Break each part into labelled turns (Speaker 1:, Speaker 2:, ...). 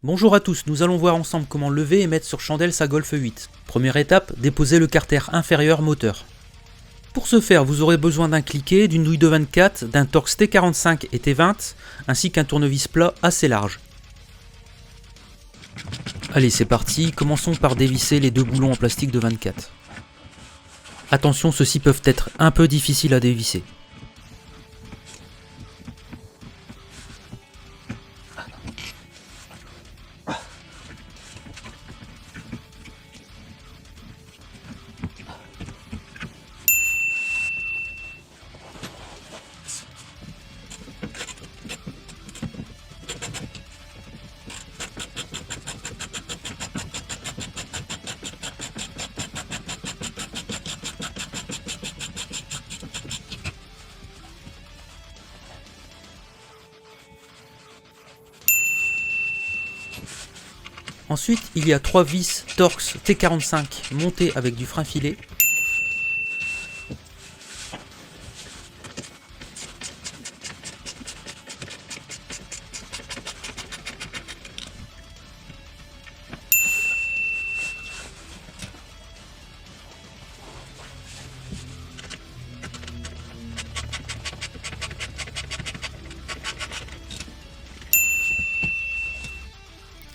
Speaker 1: Bonjour à tous, nous allons voir ensemble comment lever et mettre sur chandelle sa Golf 8. Première étape, déposer le carter inférieur moteur. Pour ce faire, vous aurez besoin d'un cliquet, d'une douille de 24, d'un Torx T45 et T20, ainsi qu'un tournevis plat assez large. Allez, c'est parti, commençons par dévisser les deux boulons en plastique de 24. Attention, ceux-ci peuvent être un peu difficiles à dévisser. Ensuite, il y a 3 vis Torx T45 montées avec du frein filet.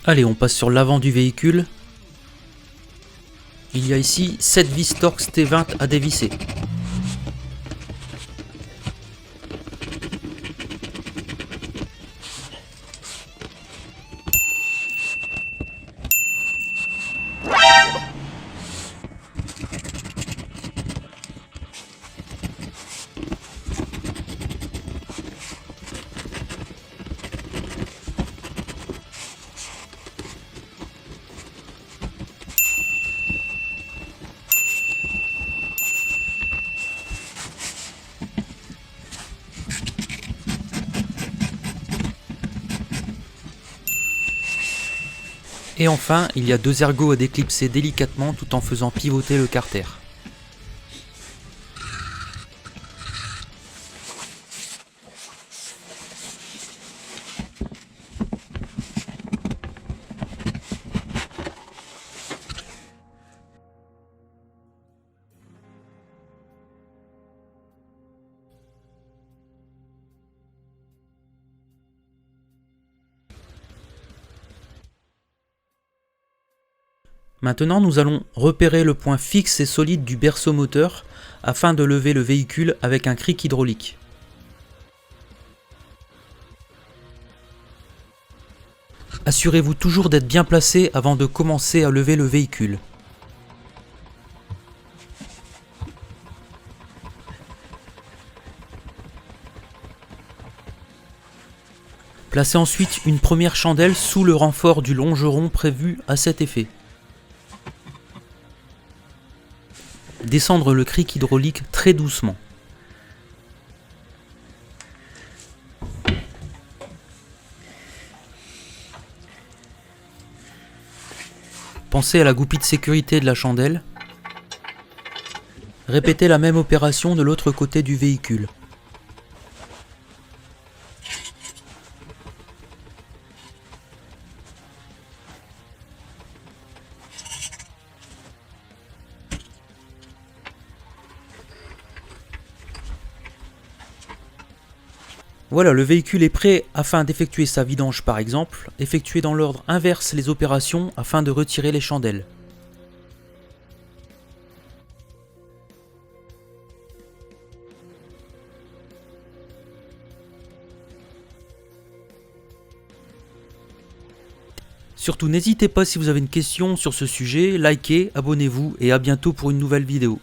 Speaker 1: Allez, on passe sur l'avant du véhicule. Il y a ici 7 vis Torx T20 à dévisser. Et enfin, il y a 2 ergots à déclipser délicatement tout en faisant pivoter le carter. Maintenant, nous allons repérer le point fixe et solide du berceau moteur afin de lever le véhicule avec un cric hydraulique. Assurez-vous toujours d'être bien placé avant de commencer à lever le véhicule. Placez ensuite une première chandelle sous le renfort du longeron prévu à cet effet. Descendre le cric hydraulique très doucement. Pensez à la goupille de sécurité de la chandelle. Répétez la même opération de l'autre côté du véhicule. Voilà, le véhicule est prêt afin d'effectuer sa vidange par exemple. Effectuez dans l'ordre inverse les opérations afin de retirer les chandelles. Surtout n'hésitez pas si vous avez une question sur ce sujet, likez, abonnez-vous et à bientôt pour une nouvelle vidéo.